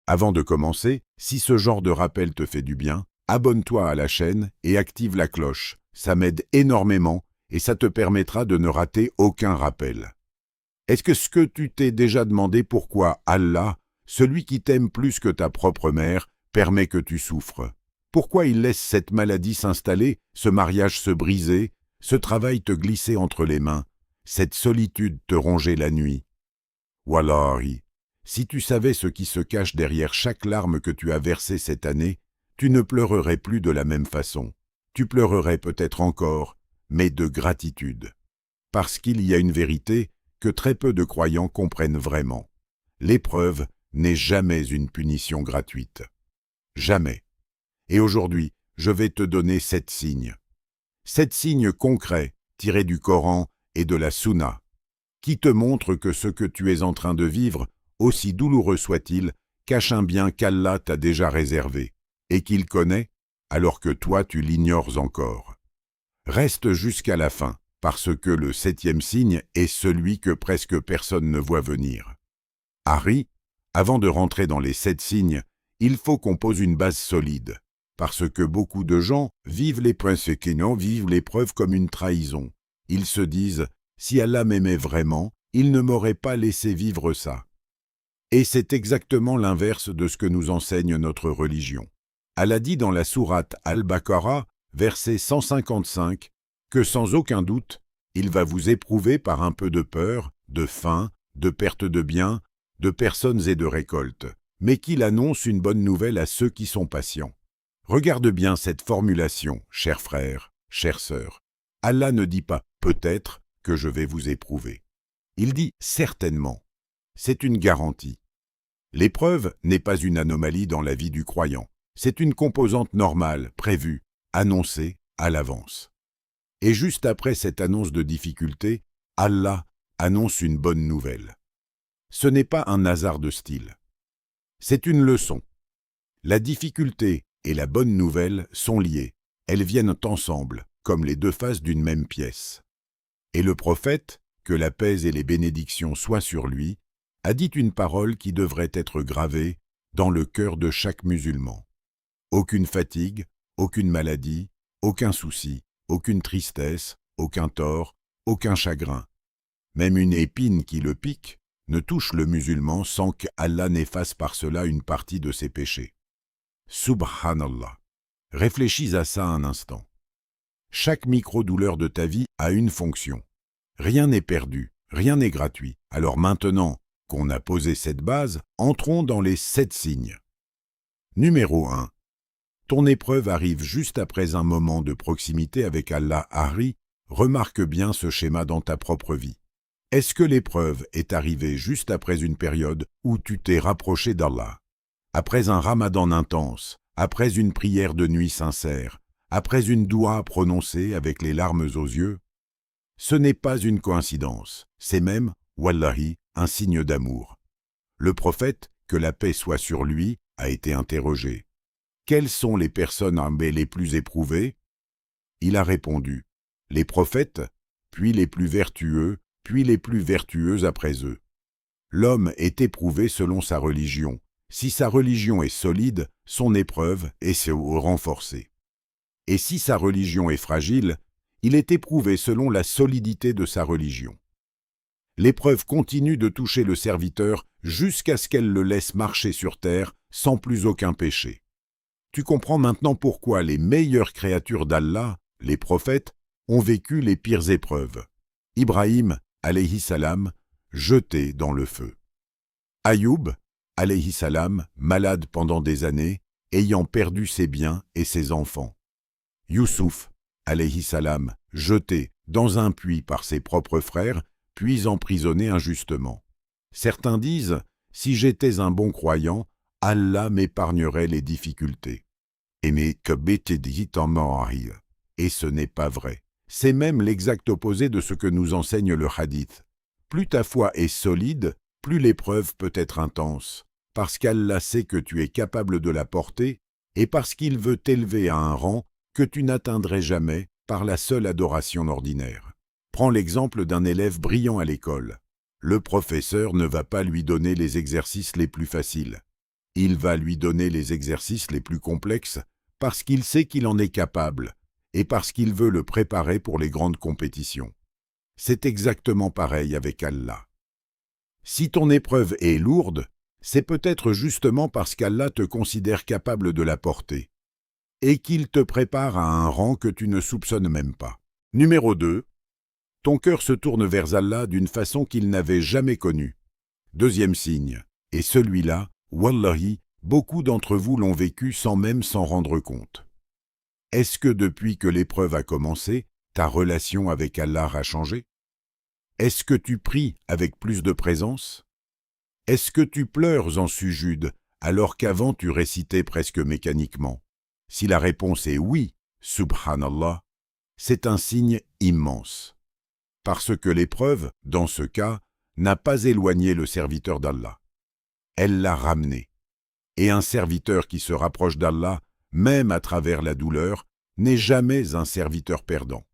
Avant de commencer, si ce genre de rappel te fait du bien, abonne-toi à la chaîne et active la cloche. Ça m'aide énormément et ça te permettra de ne rater aucun rappel. Est-ce que tu t'es déjà demandé pourquoi Allah, celui qui t'aime plus que ta propre mère, permet que tu souffres? Pourquoi il laisse cette maladie s'installer, ce mariage se briser, ce travail te glisser entre les mains, cette solitude te ronger la nuit? Wallahi, si tu savais ce qui se cache derrière chaque larme que tu as versée cette année, tu ne pleurerais plus de la même façon. Tu pleurerais peut-être encore, mais de gratitude. Parce qu'il y a une vérité que très peu de croyants comprennent vraiment. L'épreuve n'est jamais une punition gratuite. Jamais. Et aujourd'hui, je vais te donner 7 signes. 7 signes concrets, tirés du Coran et de la Sunna, qui te montrent que ce que tu es en train de vivre, aussi douloureux soit-il, cache un bien qu'Allah t'a déjà réservé, et qu'il connaît, alors que toi tu l'ignores encore. Reste jusqu'à la fin, parce que le 7e signe est celui que presque personne ne voit venir. Harry, avant de rentrer dans les 7 signes, il faut qu'on pose une base solide, parce que beaucoup de gens vivent l'épreuve comme une trahison. Ils se disent, si Allah m'aimait vraiment, il ne m'aurait pas laissé vivre ça. Et c'est exactement l'inverse de ce que nous enseigne notre religion. Allah dit dans la sourate Al-Baqarah, verset 155, que sans aucun doute, il va vous éprouver par un peu de peur, de faim, de perte de biens, de personnes et de récoltes, mais qu'il annonce une bonne nouvelle à ceux qui sont patients. Regarde bien cette formulation, chers frères, chères sœurs. Allah ne dit pas « peut-être » que je vais vous éprouver. Il dit « certainement ». C'est une garantie. L'épreuve n'est pas une anomalie dans la vie du croyant. C'est une composante normale, prévue, annoncée à l'avance. Et juste après cette annonce de difficulté, Allah annonce une bonne nouvelle. Ce n'est pas un hasard de style. C'est une leçon. La difficulté et la bonne nouvelle sont liées. Elles viennent ensemble, comme les deux faces d'une même pièce. Et le prophète, que la paix et les bénédictions soient sur lui, a dit une parole qui devrait être gravée dans le cœur de chaque musulman. Aucune fatigue, aucune maladie, aucun souci, aucune tristesse, aucun tort, aucun chagrin. Même une épine qui le pique ne touche le musulman sans qu'Allah n'efface par cela une partie de ses péchés. Subhanallah. Réfléchis à ça un instant. Chaque micro-douleur de ta vie a une fonction. Rien n'est perdu, rien n'est gratuit. Alors maintenant qu'on a posé cette base, entrons dans les 7 signes. Numéro 1. Ton épreuve arrive juste après un moment de proximité avec Allah. Harry, remarque bien ce schéma dans ta propre vie. Est-ce que l'épreuve est arrivée juste après une période où tu t'es rapproché d'Allah? Après un ramadan intense, après une prière de nuit sincère, après une doua prononcée avec les larmes aux yeux? Ce n'est pas une coïncidence, c'est même, wallahi, un signe d'amour. Le prophète, que la paix soit sur lui, a été interrogé. Quelles sont les personnes les plus éprouvées? Il a répondu, les prophètes, puis les plus vertueux, puis les plus vertueux après eux. L'homme est éprouvé selon sa religion. Si sa religion est solide, son épreuve est renforcée. Et si sa religion est fragile, il est éprouvé selon la solidité de sa religion. L'épreuve continue de toucher le serviteur jusqu'à ce qu'elle le laisse marcher sur terre sans plus aucun péché. Tu comprends maintenant pourquoi les meilleures créatures d'Allah, les prophètes, ont vécu les pires épreuves. Ibrahim, alayhi salam, jeté dans le feu. Ayoub, alayhi salam, malade pendant des années, ayant perdu ses biens et ses enfants. Youssouf, alayhi salam, jeté dans un puits par ses propres frères, puis emprisonné injustement. Certains disent, si j'étais un bon croyant, Allah m'épargnerait les difficultés. Et ce n'est pas vrai. C'est même l'exact opposé de ce que nous enseigne le hadith. Plus ta foi est solide, plus l'épreuve peut être intense, parce qu'Allah sait que tu es capable de la porter et parce qu'il veut t'élever à un rang que tu n'atteindrais jamais par la seule adoration ordinaire. Prends l'exemple d'un élève brillant à l'école. Le professeur ne va pas lui donner les exercices les plus faciles. Il va lui donner les exercices les plus complexes parce qu'il sait qu'il en est capable et parce qu'il veut le préparer pour les grandes compétitions. C'est exactement pareil avec Allah. Si ton épreuve est lourde, c'est peut-être justement parce qu'Allah te considère capable de la porter et qu'il te prépare à un rang que tu ne soupçonnes même pas. Numéro 2. Ton cœur se tourne vers Allah d'une façon qu'il n'avait jamais connue. Deuxième signe, et celui-là, wallahi, beaucoup d'entre vous l'ont vécu sans même s'en rendre compte. Est-ce que depuis que l'épreuve a commencé, ta relation avec Allah a changé? Est-ce que tu pries avec plus de présence? Est-ce que tu pleures en sujude alors qu'avant tu récitais presque mécaniquement? Si la réponse est oui, subhanallah, c'est un signe immense. Parce que l'épreuve, dans ce cas, n'a pas éloigné le serviteur d'Allah. Elle l'a ramené. Et un serviteur qui se rapproche d'Allah, même à travers la douleur, n'est jamais un serviteur perdant.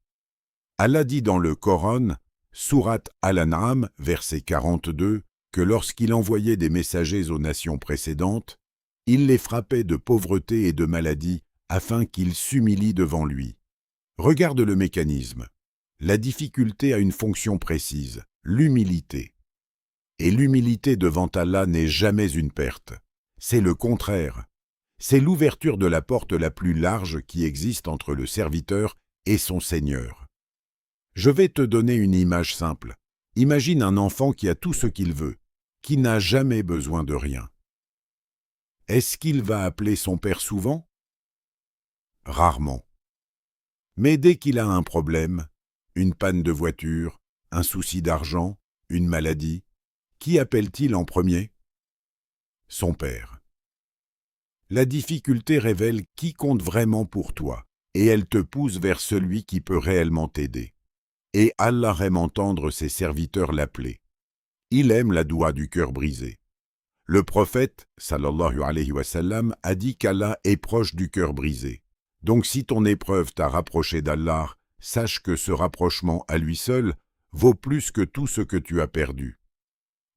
Allah dit dans le Coran, sourate Al-An'am, verset 42, que lorsqu'il envoyait des messagers aux nations précédentes, il les frappait de pauvreté et de maladie afin qu'ils s'humilient devant lui. Regarde le mécanisme. La difficulté a une fonction précise, l'humilité. Et l'humilité devant Allah n'est jamais une perte. C'est le contraire. C'est l'ouverture de la porte la plus large qui existe entre le serviteur et son Seigneur. Je vais te donner une image simple. Imagine un enfant qui a tout ce qu'il veut, qui n'a jamais besoin de rien. Est-ce qu'il va appeler son père souvent? Rarement. Mais dès qu'il a un problème, une panne de voiture, un souci d'argent, une maladie, qui appelle-t-il en premier? Son père. La difficulté révèle qui compte vraiment pour toi, et elle te pousse vers celui qui peut réellement t'aider. Et Allah aime entendre ses serviteurs l'appeler. Il aime la doua du cœur brisé. Le prophète, sallallahu alayhi wa sallam, a dit qu'Allah est proche du cœur brisé. Donc si ton épreuve t'a rapproché d'Allah, sache que ce rapprochement à lui seul vaut plus que tout ce que tu as perdu.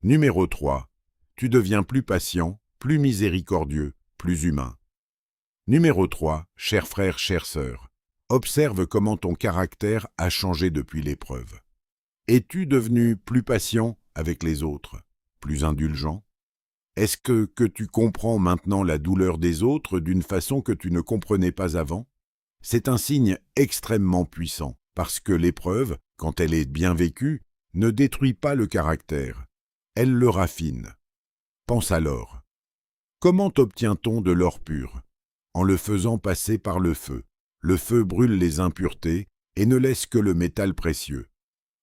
Numéro 3. Tu deviens plus patient, plus miséricordieux, plus humain. Numéro 3. Chers frères, chères sœurs, observe comment ton caractère a changé depuis l'épreuve. Es-tu devenu plus patient avec les autres, plus indulgent? Est-ce que tu comprends maintenant la douleur des autres d'une façon que tu ne comprenais pas avant? C'est un signe extrêmement puissant, parce que l'épreuve, quand elle est bien vécue, ne détruit pas le caractère, elle le raffine. Pense alors. Comment obtient-on de l'or pur? En le faisant passer par le feu. Le feu brûle les impuretés et ne laisse que le métal précieux.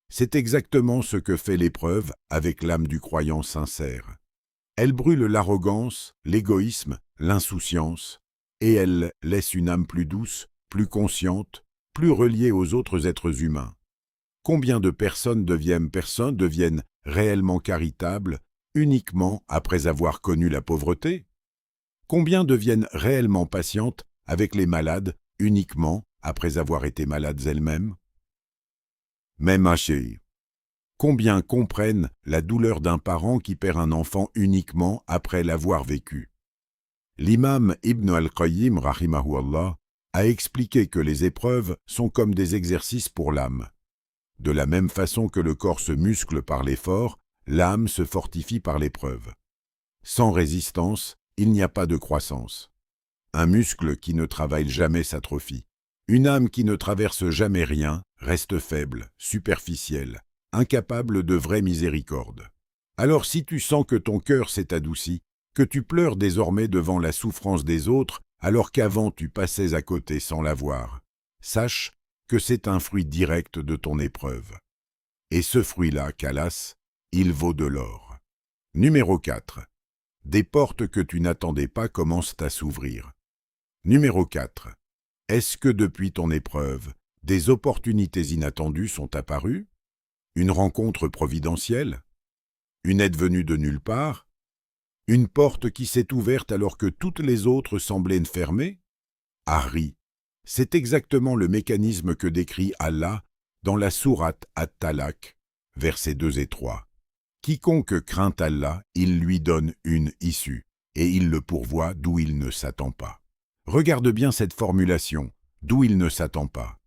C'est exactement ce que fait l'épreuve avec l'âme du croyant sincère. Elle brûle l'arrogance, l'égoïsme, l'insouciance, et elle laisse une âme plus douce, plus consciente, plus reliée aux autres êtres humains. Combien de personnes deviennent réellement caritables uniquement après avoir connu la pauvreté? Combien deviennent réellement patientes avec les malades uniquement après avoir été malades elles-mêmes? Même haché. Combien comprennent la douleur d'un parent qui perd un enfant uniquement après l'avoir vécu? L'imam Ibn al-Qayyim, rahimahullah, a expliqué que les épreuves sont comme des exercices pour l'âme. De la même façon que le corps se muscle par l'effort, l'âme se fortifie par l'épreuve. Sans résistance, il n'y a pas de croissance. Un muscle qui ne travaille jamais s'atrophie. Une âme qui ne traverse jamais rien reste faible, superficielle, incapable de vraie miséricorde. Alors si tu sens que ton cœur s'est adouci, que tu pleures désormais devant la souffrance des autres alors qu'avant tu passais à côté sans la voir, sache que c'est un fruit direct de ton épreuve. Et ce fruit-là, qu'alas, il vaut de l'or. Numéro 4. Des portes que tu n'attendais pas commencent à s'ouvrir. Numéro 4. Est-ce que depuis ton épreuve, des opportunités inattendues sont apparues? Une rencontre providentielle? Une aide venue de nulle part? Une porte qui s'est ouverte alors que toutes les autres semblaient fermées? Harry, c'est exactement le mécanisme que décrit Allah dans la sourate At-Talaq, versets 2 et 3. Quiconque craint Allah, il lui donne une issue, et il le pourvoit d'où il ne s'attend pas. Regarde bien cette formulation, d'où il ne s'attend pas.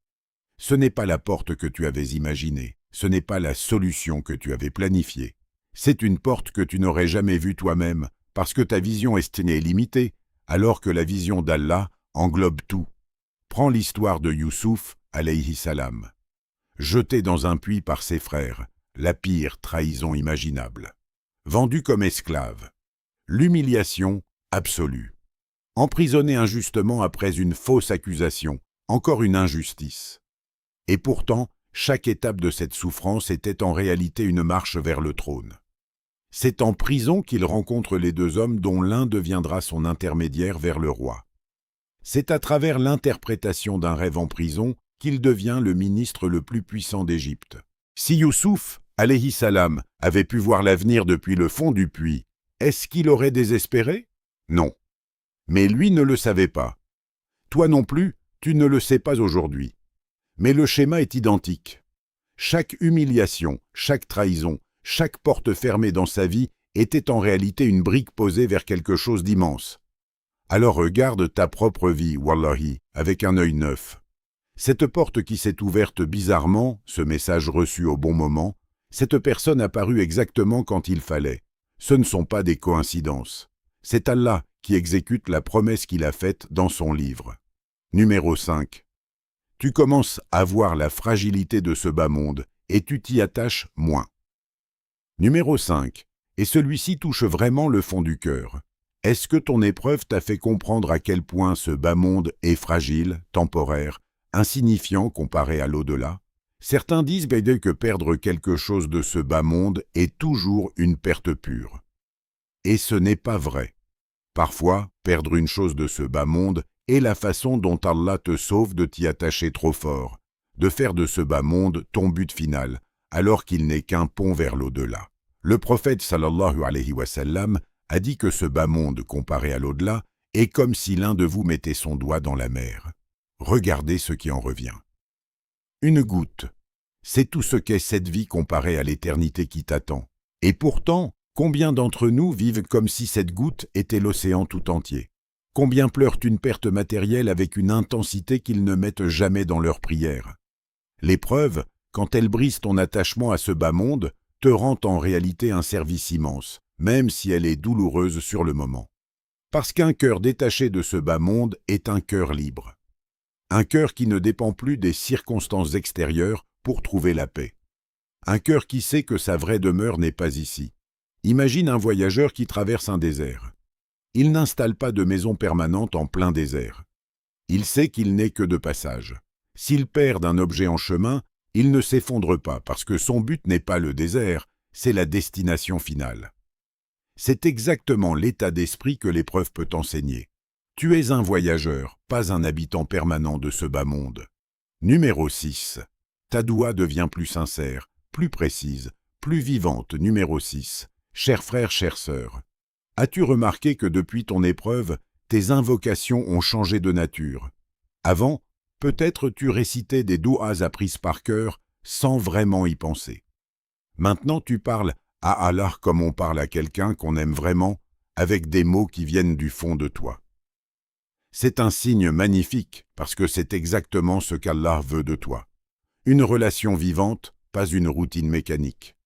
Ce n'est pas la porte que tu avais imaginée, ce n'est pas la solution que tu avais planifiée. C'est une porte que tu n'aurais jamais vue toi-même, parce que ta vision estimée est limitée, alors que la vision d'Allah englobe tout. Prends l'histoire de Youssouf, alayhi salam. Jeté dans un puits par ses frères, la pire trahison imaginable. Vendu comme esclave. L'humiliation absolue. Emprisonné injustement après une fausse accusation, encore une injustice. Et pourtant, chaque étape de cette souffrance était en réalité une marche vers le trône. C'est en prison qu'il rencontre les deux hommes dont l'un deviendra son intermédiaire vers le roi. C'est à travers l'interprétation d'un rêve en prison qu'il devient le ministre le plus puissant d'Égypte. Si Youssouf, alayhi salam, avait pu voir l'avenir depuis le fond du puits, est-ce qu'il aurait désespéré? Non. Mais lui ne le savait pas. Toi non plus, tu ne le sais pas aujourd'hui. Mais le schéma est identique. Chaque humiliation, chaque trahison, chaque porte fermée dans sa vie était en réalité une brique posée vers quelque chose d'immense. Alors regarde ta propre vie, wallahi, avec un œil neuf. Cette porte qui s'est ouverte bizarrement, ce message reçu au bon moment, cette personne apparue exactement quand il fallait. Ce ne sont pas des coïncidences. C'est Allah qui exécute la promesse qu'il a faite dans son livre. Numéro 5. Tu commences à voir la fragilité de ce bas monde et tu t'y attaches moins. Numéro 5. Et celui-ci touche vraiment le fond du cœur. Est-ce que ton épreuve t'a fait comprendre à quel point ce bas monde est fragile, temporaire, insignifiant comparé à l'au-delà? Certains disent que perdre quelque chose de ce bas monde est toujours une perte pure. Et ce n'est pas vrai. Parfois, perdre une chose de ce bas monde est la façon dont Allah te sauve de t'y attacher trop fort, de faire de ce bas monde ton but final, alors qu'il n'est qu'un pont vers l'au-delà. Le prophète sallallahu alayhi wa sallam a dit que ce bas monde comparé à l'au-delà est comme si l'un de vous mettait son doigt dans la mer. Regardez ce qui en revient. Une goutte, c'est tout ce qu'est cette vie comparée à l'éternité qui t'attend. Et pourtant, combien d'entre nous vivent comme si cette goutte était l'océan tout entier? Combien pleurent une perte matérielle avec une intensité qu'ils ne mettent jamais dans leurs prières? L'épreuve, quand elle brise ton attachement à ce bas monde, te rend en réalité un service immense, même si elle est douloureuse sur le moment. Parce qu'un cœur détaché de ce bas monde est un cœur libre. Un cœur qui ne dépend plus des circonstances extérieures pour trouver la paix. Un cœur qui sait que sa vraie demeure n'est pas ici. Imagine un voyageur qui traverse un désert. Il n'installe pas de maison permanente en plein désert. Il sait qu'il n'est que de passage. S'il perd un objet en chemin, il ne s'effondre pas parce que son but n'est pas le désert, c'est la destination finale. C'est exactement l'état d'esprit que l'épreuve peut enseigner. Tu es un voyageur, pas un habitant permanent de ce bas monde. Numéro 6. Ta doua devient plus sincère, plus précise, plus vivante. Numéro 6. Chers frères, chères sœurs. As-tu remarqué que depuis ton épreuve, tes invocations ont changé de nature? Avant, peut-être tu récitais des douas apprises par cœur sans vraiment y penser. Maintenant tu parles à Allah comme on parle à quelqu'un qu'on aime vraiment, avec des mots qui viennent du fond de toi. C'est un signe magnifique parce que c'est exactement ce qu'Allah veut de toi. Une relation vivante, pas une routine mécanique.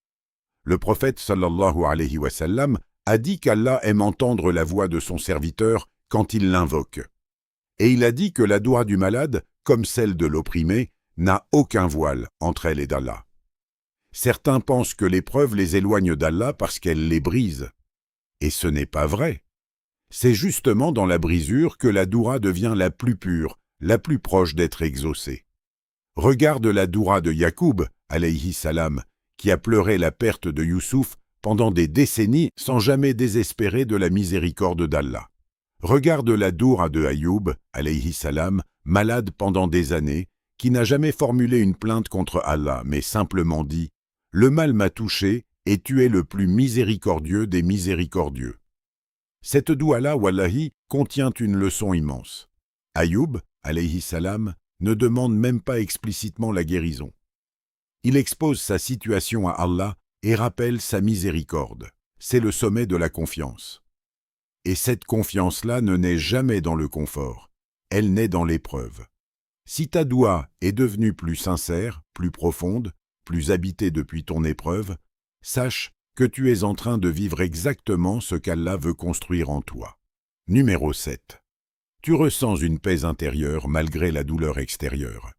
Le prophète sallallahu alayhi wa sallam a dit qu'Allah aime entendre la voix de son serviteur quand il l'invoque. Et il a dit que la doua du malade, comme celle de l'opprimé, n'a aucun voile entre elle et d'Allah. Certains pensent que l'épreuve les éloigne d'Allah parce qu'elle les brise. Et ce n'est pas vrai. C'est justement dans la brisure que la doua devient la plus pure, la plus proche d'être exaucée. Regarde la doua de Yacoub, alayhi salam, qui a pleuré la perte de Youssouf pendant des décennies sans jamais désespérer de la miséricorde d'Allah. Regarde la doua de Ayoub, alayhi salam, malade pendant des années, qui n'a jamais formulé une plainte contre Allah, mais simplement dit « Le mal m'a touché et tu es le plus miséricordieux des miséricordieux ». Cette doua-là, wallahi, contient une leçon immense. Ayoub, alayhi salam, ne demande même pas explicitement la guérison. Il expose sa situation à Allah et rappelle sa miséricorde. C'est le sommet de la confiance. Et cette confiance-là ne naît jamais dans le confort, elle naît dans l'épreuve. Si ta doua est devenue plus sincère, plus profonde, plus habitée depuis ton épreuve, sache que tu es en train de vivre exactement ce qu'Allah veut construire en toi. Numéro 7. Tu ressens une paix intérieure malgré la douleur extérieure.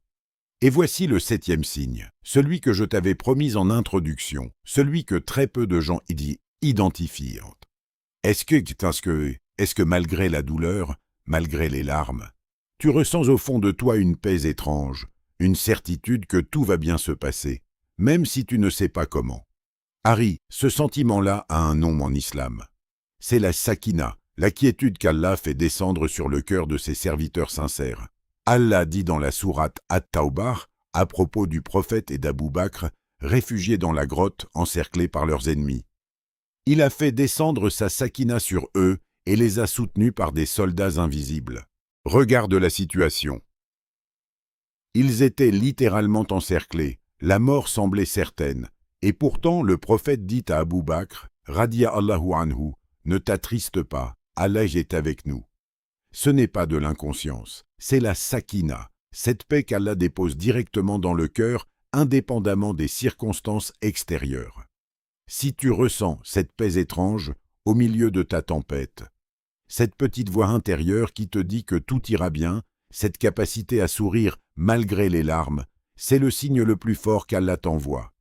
Et voici le 7e signe, celui que je t'avais promis en introduction, celui que très peu de gens identifient. Est-ce que malgré la douleur, malgré les larmes, tu ressens au fond de toi une paix étrange, une certitude que tout va bien se passer, même si tu ne sais pas comment? Harry, ce sentiment-là a un nom en islam. C'est la sakina, la quiétude qu'Allah fait descendre sur le cœur de ses serviteurs sincères. Allah dit dans la sourate At-Tawbah, à propos du prophète et d'Abou Bakr, réfugiés dans la grotte, encerclés par leurs ennemis. Il a fait descendre sa sakina sur eux et les a soutenus par des soldats invisibles. Regarde la situation. Ils étaient littéralement encerclés, la mort semblait certaine, et pourtant le prophète dit à Abou Bakr, radiyallahu anhu, ne t'attriste pas, Allah est avec nous. Ce n'est pas de l'inconscience, c'est la sakina, cette paix qu'Allah dépose directement dans le cœur, indépendamment des circonstances extérieures. Si tu ressens cette paix étrange au milieu de ta tempête, cette petite voix intérieure qui te dit que tout ira bien, cette capacité à sourire malgré les larmes, c'est le signe le plus fort qu'Allah t'envoie.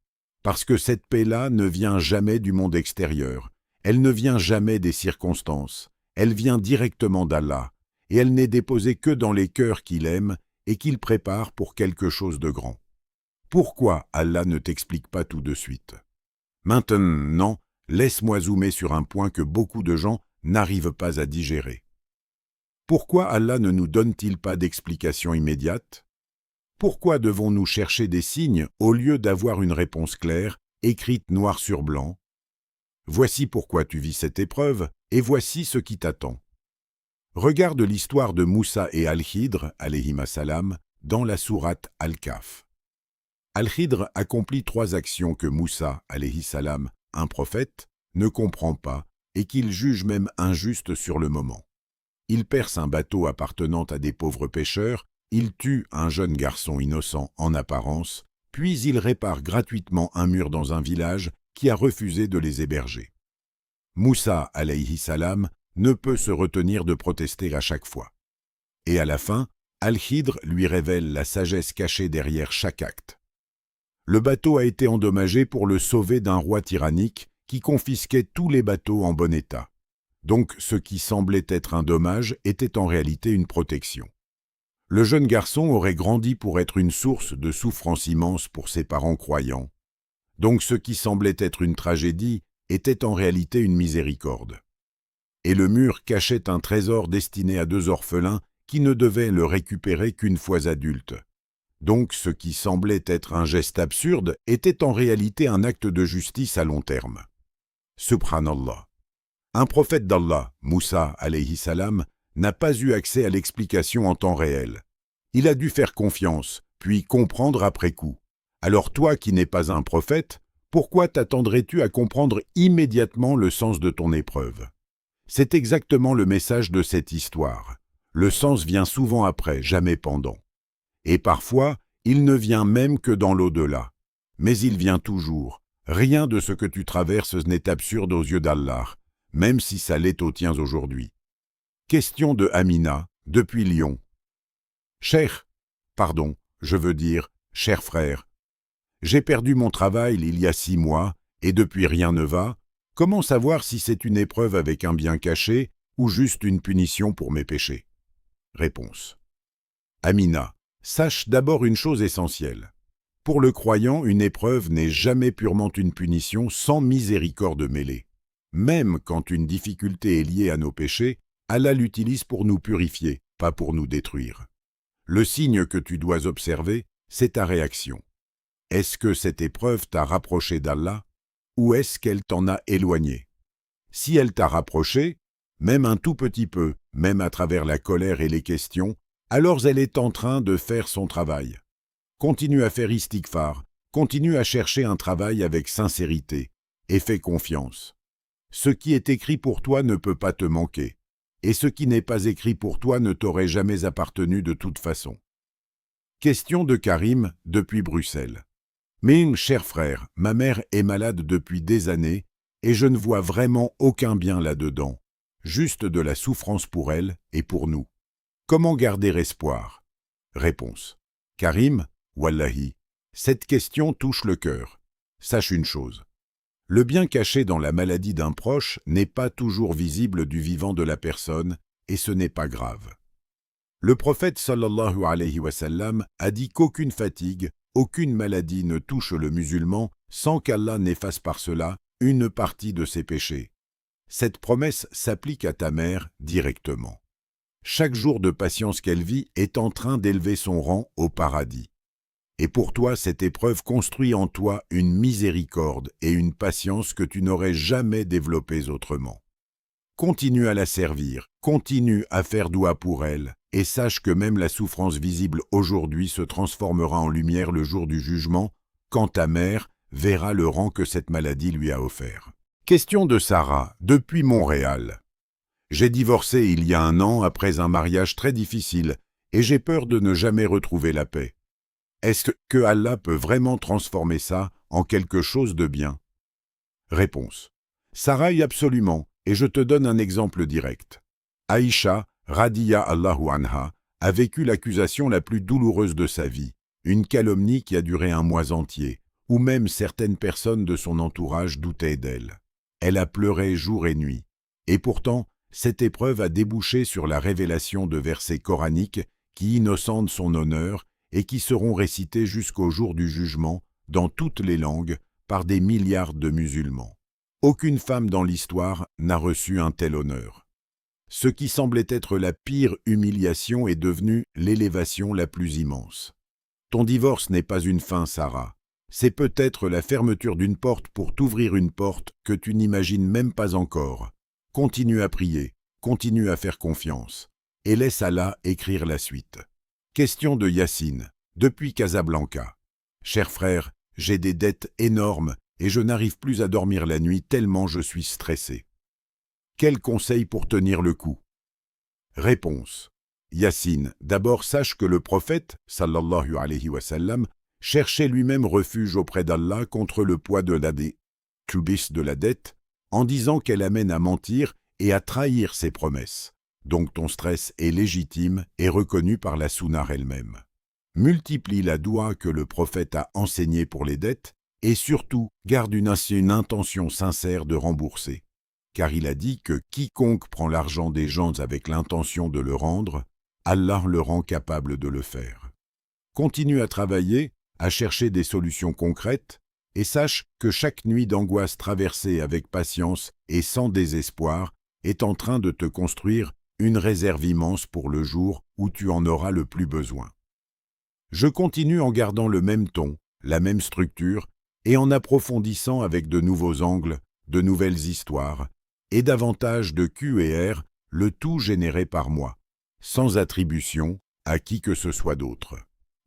Parce que cette paix-là ne vient jamais du monde extérieur, elle ne vient jamais des circonstances, elle vient directement d'Allah, et elle n'est déposée que dans les cœurs qu'il aime et qu'il prépare pour quelque chose de grand. Pourquoi Allah ne t'explique pas tout de suite? Maintenant, laisse-moi zoomer sur un point que beaucoup de gens n'arrivent pas à digérer. Pourquoi Allah ne nous donne-t-il pas d'explication immédiate? Pourquoi devons-nous chercher des signes au lieu d'avoir une réponse claire, écrite noir sur blanc? Voici pourquoi tu vis cette épreuve, et voici ce qui t'attend. Regarde l'histoire de Moussa et Al-Khidr, alayhima salam, dans la sourate Al-Kahf. Al-Khidr accomplit 3 actions que Moussa, alayhi salam, un prophète, ne comprend pas et qu'il juge même injustes sur le moment. Il perce un bateau appartenant à des pauvres pêcheurs, il tue un jeune garçon innocent en apparence, puis il répare gratuitement un mur dans un village qui a refusé de les héberger. Moussa, alayhi salam, ne peut se retenir de protester à chaque fois. Et à la fin, Al-Khidr lui révèle la sagesse cachée derrière chaque acte. Le bateau a été endommagé pour le sauver d'un roi tyrannique qui confisquait tous les bateaux en bon état. Donc ce qui semblait être un dommage était en réalité une protection. Le jeune garçon aurait grandi pour être une source de souffrance immense pour ses parents croyants. Donc ce qui semblait être une tragédie était en réalité une miséricorde. Et le mur cachait un trésor destiné à 2 orphelins qui ne devaient le récupérer qu'une fois adultes. Donc ce qui semblait être un geste absurde était en réalité un acte de justice à long terme. Subhanallah. Un prophète d'Allah, Moussa alayhi salam, n'a pas eu accès à l'explication en temps réel. Il a dû faire confiance, puis comprendre après coup. Alors toi qui n'es pas un prophète, pourquoi t'attendrais-tu à comprendre immédiatement le sens de ton épreuve? C'est exactement le message de cette histoire. Le sens vient souvent après, jamais pendant. Et parfois, il ne vient même que dans l'au-delà. Mais il vient toujours. Rien de ce que tu traverses n'est absurde aux yeux d'Allah, même si ça l'est aux tiens aujourd'hui. Question de Amina, depuis Lyon. Cher frère, j'ai perdu mon travail il y a 6 mois, et depuis rien ne va. Comment savoir si c'est une épreuve avec un bien caché ou juste une punition pour mes péchés? Réponse. Amina, sache d'abord une chose essentielle. Pour le croyant, une épreuve n'est jamais purement une punition sans miséricorde mêlée. Même quand une difficulté est liée à nos péchés, Allah l'utilise pour nous purifier, pas pour nous détruire. Le signe que tu dois observer, c'est ta réaction. Est-ce que cette épreuve t'a rapproché d'Allah ou est-ce qu'elle t'en a éloigné? Si elle t'a rapproché, même un tout petit peu, même à travers la colère et les questions, alors elle est en train de faire son travail. Continue à faire istighfar, continue à chercher un travail avec sincérité, et fais confiance. Ce qui est écrit pour toi ne peut pas te manquer, et ce qui n'est pas écrit pour toi ne t'aurait jamais appartenu de toute façon. Question de Karim, depuis Bruxelles. Mes chers frères, ma mère est malade depuis des années, et je ne vois vraiment aucun bien là-dedans, juste de la souffrance pour elle et pour nous. Comment garder espoir? Réponse. Karim, Wallahi, cette question touche le cœur. Sache une chose. Le bien caché dans la maladie d'un proche n'est pas toujours visible du vivant de la personne, et ce n'est pas grave. Le prophète sallallahu alayhi wa sallam a dit qu'aucune fatigue, aucune maladie ne touche le musulman sans qu'Allah n'efface par cela une partie de ses péchés. Cette promesse s'applique à ta mère directement. Chaque jour de patience qu'elle vit est en train d'élever son rang au paradis. Et pour toi, cette épreuve construit en toi une miséricorde et une patience que tu n'aurais jamais développées autrement. Continue à la servir, continue à faire doua pour elle, et sache que même la souffrance visible aujourd'hui se transformera en lumière le jour du jugement, quand ta mère verra le rang que cette maladie lui a offert. Question de Sarah, depuis Montréal. J'ai divorcé il y a 1 an après un mariage très difficile, et j'ai peur de ne jamais retrouver la paix. Est-ce que Allah peut vraiment transformer ça en quelque chose de bien? Réponse. Sarah, absolument, et je te donne un exemple direct. Aïcha, Radiya Allahu anha, a vécu l'accusation la plus douloureuse de sa vie, une calomnie qui a duré 1 mois entier, où même certaines personnes de son entourage doutaient d'elle. Elle a pleuré jour et nuit, et pourtant, cette épreuve a débouché sur la révélation de versets coraniques qui innocentent son honneur et qui seront récités jusqu'au jour du jugement, dans toutes les langues, par des milliards de musulmans. Aucune femme dans l'histoire n'a reçu un tel honneur. Ce qui semblait être la pire humiliation est devenu l'élévation la plus immense. Ton divorce n'est pas une fin, Sarah. C'est peut-être la fermeture d'une porte pour t'ouvrir une porte que tu n'imagines même pas encore. Continue à prier, continue à faire confiance, et laisse Allah écrire la suite. Question de Yacine, depuis Casablanca. Cher frère, j'ai des dettes énormes et je n'arrive plus à dormir la nuit tellement je suis stressé. Quel conseil pour tenir le coup? Réponse. Yacine, d'abord sache que le prophète, sallallahu alayhi wa sallam, cherchait lui-même refuge auprès d'Allah contre le poids de la dette, en disant qu'elle amène à mentir et à trahir ses promesses. Donc ton stress est légitime et reconnu par la Sunna elle-même. Multiplie la doua que le prophète a enseignée pour les dettes et surtout garde une intention sincère de rembourser. Car il a dit que quiconque prend l'argent des gens avec l'intention de le rendre, Allah le rend capable de le faire. Continue à travailler, à chercher des solutions concrètes et sache que chaque nuit d'angoisse traversée avec patience et sans désespoir est en train de te construire une réserve immense pour le jour où tu en auras le plus besoin. Je continue en gardant le même ton, la même structure, et en approfondissant avec de nouveaux angles, de nouvelles histoires, et davantage de Q&R, le tout généré par moi, sans attribution à qui que ce soit d'autre.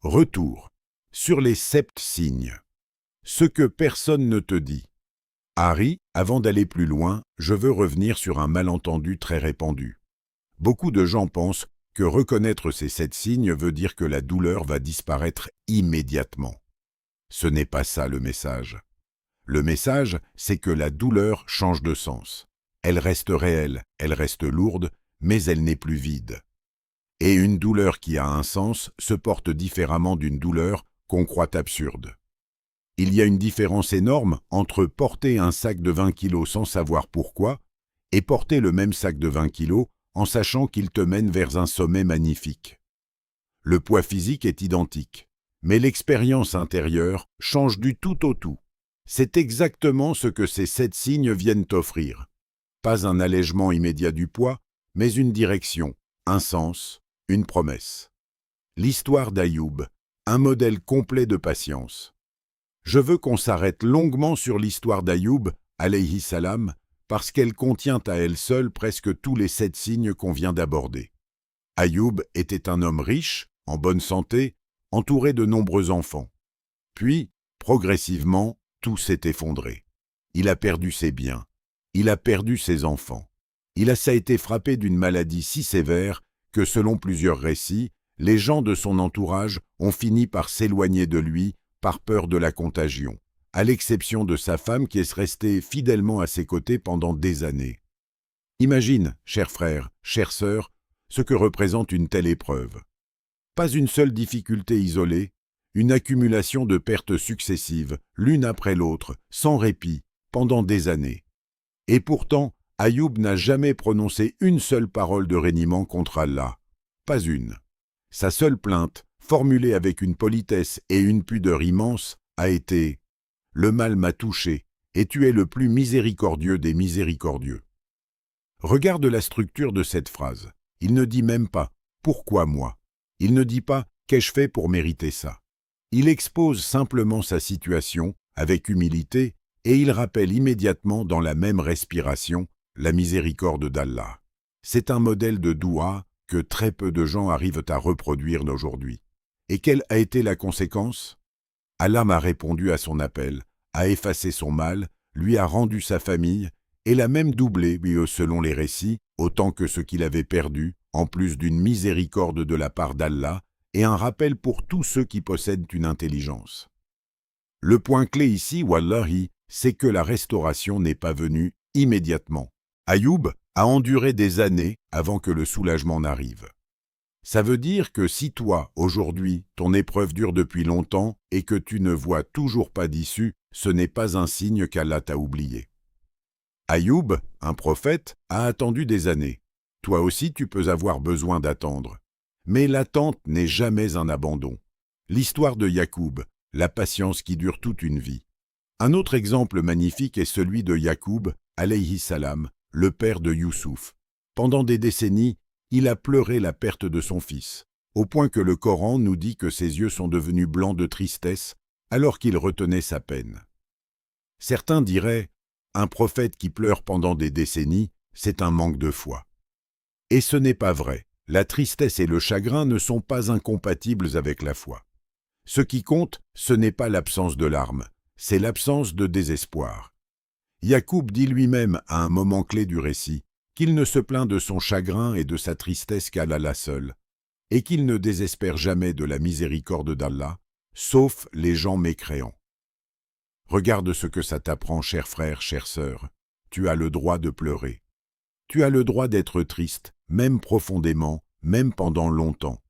Retour sur les 7 signes. Ce que personne ne te dit. Harry, avant d'aller plus loin, je veux revenir sur un malentendu très répandu. Beaucoup de gens pensent que reconnaître ces 7 signes veut dire que la douleur va disparaître immédiatement. Ce n'est pas ça le message. Le message, c'est que la douleur change de sens. Elle reste réelle, elle reste lourde, mais elle n'est plus vide. Et une douleur qui a un sens se porte différemment d'une douleur qu'on croit absurde. Il y a une différence énorme entre porter un sac de 20 kilos sans savoir pourquoi et porter le même sac de 20 kilos en sachant qu'il te mène vers un sommet magnifique. Le poids physique est identique, mais l'expérience intérieure change du tout au tout. C'est exactement ce que ces 7 signes viennent t'offrir. Pas un allègement immédiat du poids, mais une direction, un sens, une promesse. L'histoire d'Ayoub, un modèle complet de patience. Je veux qu'on s'arrête longuement sur l'histoire d'Ayoub, alayhi salam, parce qu'elle contient à elle seule presque tous les 7 signes qu'on vient d'aborder. Ayoub était un homme riche, en bonne santé, entouré de nombreux enfants. Puis, progressivement, tout s'est effondré. Il a perdu ses biens. Il a perdu ses enfants. Ça a été frappé d'une maladie si sévère que, selon plusieurs récits, les gens de son entourage ont fini par s'éloigner de lui par peur de la contagion, à l'exception de sa femme qui est restée fidèlement à ses côtés pendant des années. Imagine, cher frère, chère sœur, ce que représente une telle épreuve. Pas une seule difficulté isolée, une accumulation de pertes successives, l'une après l'autre, sans répit, pendant des années. Et pourtant, Ayoub n'a jamais prononcé une seule parole de reniement contre Allah. Pas une. Sa seule plainte, formulée avec une politesse et une pudeur immense, a été « Le mal m'a touché, et tu es le plus miséricordieux des miséricordieux ». Regarde la structure de cette phrase. Il ne dit même pas « Pourquoi moi ?» Il ne dit pas « Qu'ai-je fait pour mériter ça ?» Il expose simplement sa situation, avec humilité, et il rappelle immédiatement dans la même respiration la miséricorde d'Allah. C'est un modèle de doua que très peu de gens arrivent à reproduire aujourd'hui. Et quelle a été la conséquence? Allah m'a répondu à son appel, a effacé son mal, lui a rendu sa famille, et l'a même doublé, selon les récits, autant que ce qu'il avait perdu, en plus d'une miséricorde de la part d'Allah, et un rappel pour tous ceux qui possèdent une intelligence. Le point clé ici, wallahi, c'est que la restauration n'est pas venue immédiatement. Ayoub a enduré des années avant que le soulagement n'arrive. Ça veut dire que si toi, aujourd'hui, ton épreuve dure depuis longtemps et que tu ne vois toujours pas d'issue, ce n'est pas un signe qu'Allah t'a oublié. Ayoub, un prophète, a attendu des années. Toi aussi, tu peux avoir besoin d'attendre. Mais l'attente n'est jamais un abandon. L'histoire de Yacoub, la patience qui dure toute une vie. Un autre exemple magnifique est celui de Yacoub, alayhi salam, le père de Youssouf. Pendant des décennies, il a pleuré la perte de son fils, au point que le Coran nous dit que ses yeux sont devenus blancs de tristesse alors qu'il retenait sa peine. Certains diraient, un prophète qui pleure pendant des décennies, c'est un manque de foi. Et ce n'est pas vrai. La tristesse et le chagrin ne sont pas incompatibles avec la foi. Ce qui compte, ce n'est pas l'absence de larmes, c'est l'absence de désespoir. Yacoub dit lui-même à un moment clé du récit qu'il ne se plaint de son chagrin et de sa tristesse qu'Allah seul, et qu'il ne désespère jamais de la miséricorde d'Allah, sauf les gens mécréants. Regarde ce que ça t'apprend, cher frère, chère sœur. Tu as le droit de pleurer. Tu as le droit d'être triste, même profondément, même pendant longtemps.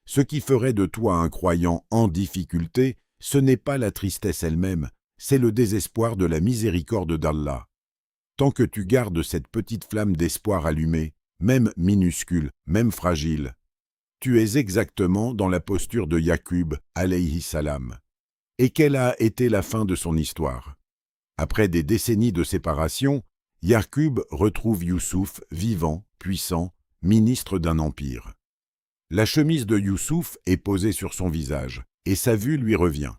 Ce qui ferait de toi un croyant en difficulté, ce n'est pas la tristesse elle-même, c'est le désespoir de la miséricorde d'Allah. Tant que tu gardes cette petite flamme d'espoir allumée, même minuscule, même fragile, tu es exactement dans la posture de Yacoub, alayhi salam. Et quelle a été la fin de son histoire? Après des décennies de séparation, Yacoub retrouve Youssouf vivant, puissant, ministre d'un empire. La chemise de Youssouf est posée sur son visage, et sa vue lui revient.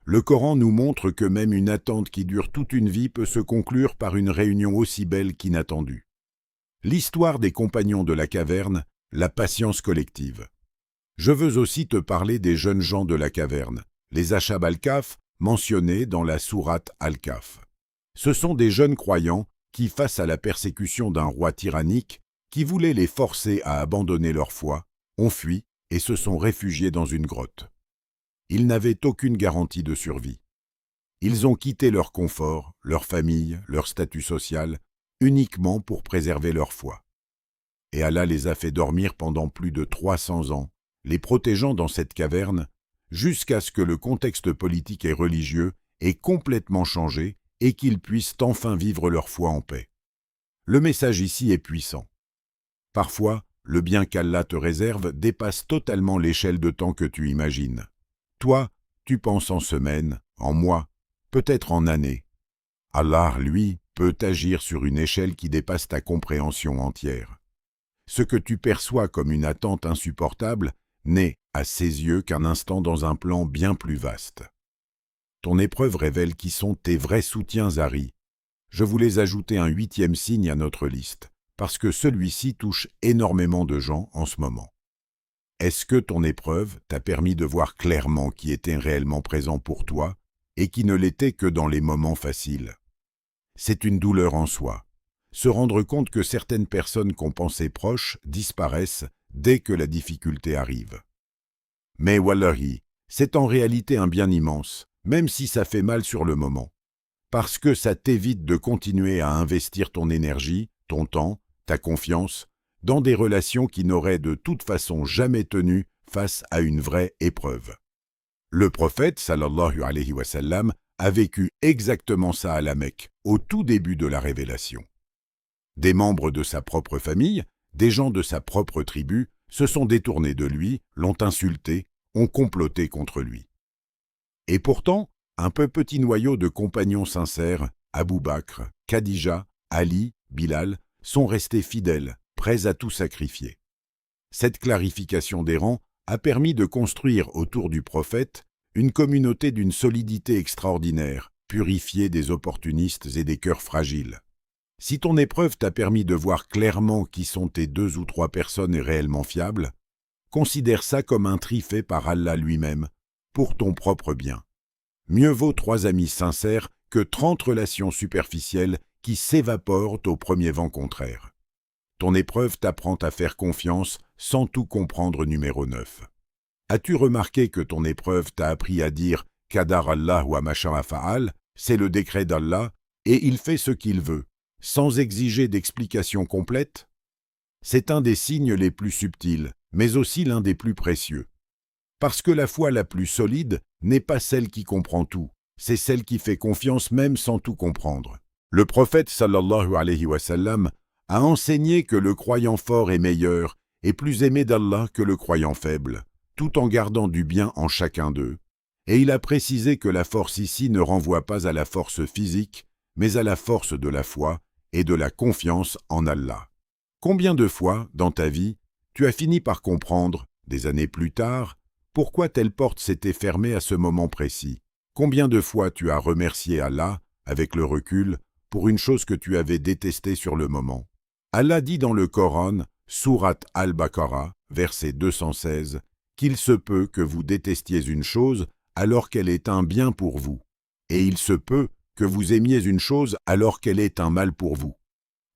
Le Coran nous montre que même une attente qui dure toute une vie peut se conclure par une réunion aussi belle qu'inattendue. L'histoire des compagnons de la caverne, la patience collective. Je veux aussi te parler des jeunes gens de la caverne, les Ashab al-Kahf, mentionnés dans la sourate Al-Kahf. Ce sont des jeunes croyants qui, face à la persécution d'un roi tyrannique qui voulait les forcer à abandonner leur foi, ont fui et se sont réfugiés dans une grotte. Ils n'avaient aucune garantie de survie. Ils ont quitté leur confort, leur famille, leur statut social, uniquement pour préserver leur foi. Et Allah les a fait dormir pendant plus de 300 ans, les protégeant dans cette caverne, jusqu'à ce que le contexte politique et religieux ait complètement changé et qu'ils puissent enfin vivre leur foi en paix. Le message ici est puissant. Parfois, le bien qu'Allah te réserve dépasse totalement l'échelle de temps que tu imagines. Toi, tu penses en semaines, en mois, peut-être en années. Allah, lui, peut agir sur une échelle qui dépasse ta compréhension entière. Ce que tu perçois comme une attente insupportable n'est, à ses yeux, qu'un instant dans un plan bien plus vaste. Ton épreuve révèle qui sont tes vrais soutiens, Harry. Je voulais ajouter un 8e signe à notre liste, parce que celui-ci touche énormément de gens en ce moment. Est-ce que ton épreuve t'a permis de voir clairement qui était réellement présent pour toi et qui ne l'était que dans les moments faciles? C'est une douleur en soi. Se rendre compte que certaines personnes qu'on pensait proches disparaissent dès que la difficulté arrive. Mais wallahi, c'est en réalité un bien immense, même si ça fait mal sur le moment. Parce que ça t'évite de continuer à investir ton énergie, ton temps, ta confiance, dans des relations qui n'auraient de toute façon jamais tenu face à une vraie épreuve. Le prophète, sallallahu alayhi wa sallam, a vécu exactement ça à la Mecque, au tout début de la révélation. Des membres de sa propre famille, des gens de sa propre tribu, se sont détournés de lui, l'ont insulté, ont comploté contre lui. Et pourtant, un peu petit noyau de compagnons sincères, Abou Bakr, Khadija, Ali, Bilal, sont restés fidèles, prêts à tout sacrifier. Cette clarification des rangs a permis de construire autour du prophète une communauté d'une solidité extraordinaire, purifiée des opportunistes et des cœurs fragiles. Si ton épreuve t'a permis de voir clairement qui sont tes 2 ou 3 personnes réellement fiables, considère ça comme un tri fait par Allah lui-même, pour ton propre bien. Mieux vaut 3 amis sincères que 30 relations superficielles qui s'évaporent au premier vent contraire. Ton épreuve t'apprend à faire confiance sans tout comprendre numéro 9. As-tu remarqué que ton épreuve t'a appris à dire « Qadar Allah wa masha'a fa'al » c'est le décret d'Allah et il fait ce qu'il veut, sans exiger d'explications complètes? C'est un des signes les plus subtils, mais aussi l'un des plus précieux. Parce que la foi la plus solide n'est pas celle qui comprend tout, c'est celle qui fait confiance même sans tout comprendre. Le prophète sallallahu alayhi wa sallam a enseigné que le croyant fort est meilleur et plus aimé d'Allah que le croyant faible, tout en gardant du bien en chacun d'eux, et il a précisé que la force ici ne renvoie pas à la force physique, mais à la force de la foi et de la confiance en Allah. Combien de fois, dans ta vie, tu as fini par comprendre, des années plus tard, pourquoi telle porte s'était fermée à ce moment précis? Combien de fois tu as remercié Allah, avec le recul, pour une chose que tu avais détestée sur le moment? Allah dit dans le Coran, sourate Al-Baqarah, verset 216, qu'il se peut que vous détestiez une chose alors qu'elle est un bien pour vous, et il se peut que vous aimiez une chose alors qu'elle est un mal pour vous.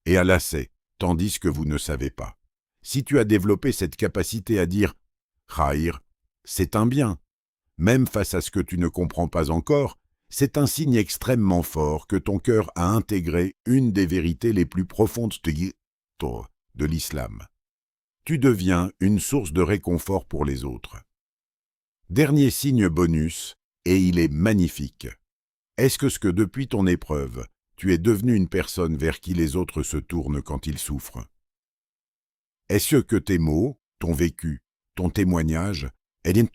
Et Allah sait, tandis que vous ne savez pas. Si tu as développé cette capacité à dire « Khaïr », c'est un bien, même face à ce que tu ne comprends pas encore, c'est un signe extrêmement fort que ton cœur a intégré une des vérités les plus profondes de l'islam. Tu deviens une source de réconfort pour les autres. Dernier signe bonus, et il est magnifique. Est-ce que depuis ton épreuve, tu es devenu une personne vers qui les autres se tournent quand ils souffrent? Est-ce que tes mots, ton vécu, ton témoignage, aident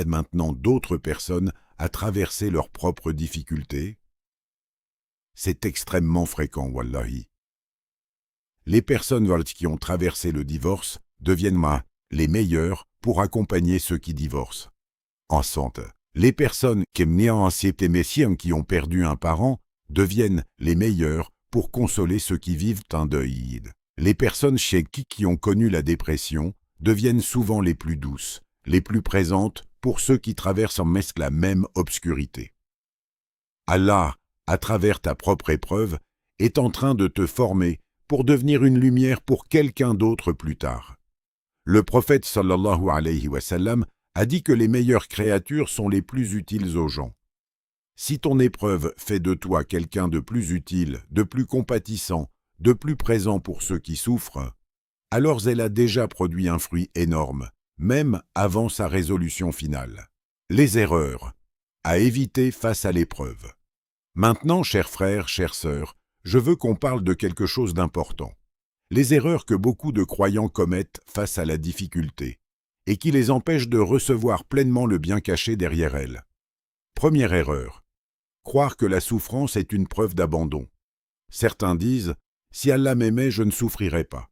maintenant d'autres personnes à traverser leurs propres difficultés? C'est extrêmement fréquent, wallahi. Les personnes qui ont traversé le divorce deviennent les meilleures pour accompagner ceux qui divorcent. Ensuite, les personnes qui ont perdu un parent deviennent les meilleures pour consoler ceux qui vivent un deuil. Les personnes chez qui ont connu la dépression deviennent souvent les plus douces, les plus présentes pour ceux qui traversent en mesque la même obscurité. Allah, à travers ta propre épreuve, est en train de te former pour devenir une lumière pour quelqu'un d'autre plus tard. Le prophète sallallahu alayhi wa sallam a dit que les meilleures créatures sont les plus utiles aux gens. Si ton épreuve fait de toi quelqu'un de plus utile, de plus compatissant, de plus présent pour ceux qui souffrent, alors elle a déjà produit un fruit énorme, même avant sa résolution finale. Les erreurs à éviter face à l'épreuve. Maintenant, chers frères, chères sœurs, je veux qu'on parle de quelque chose d'important. Les erreurs que beaucoup de croyants commettent face à la difficulté, et qui les empêchent de recevoir pleinement le bien caché derrière elles. Première erreur. Croire que la souffrance est une preuve d'abandon. Certains disent « Si Allah m'aimait, je ne souffrirais pas ».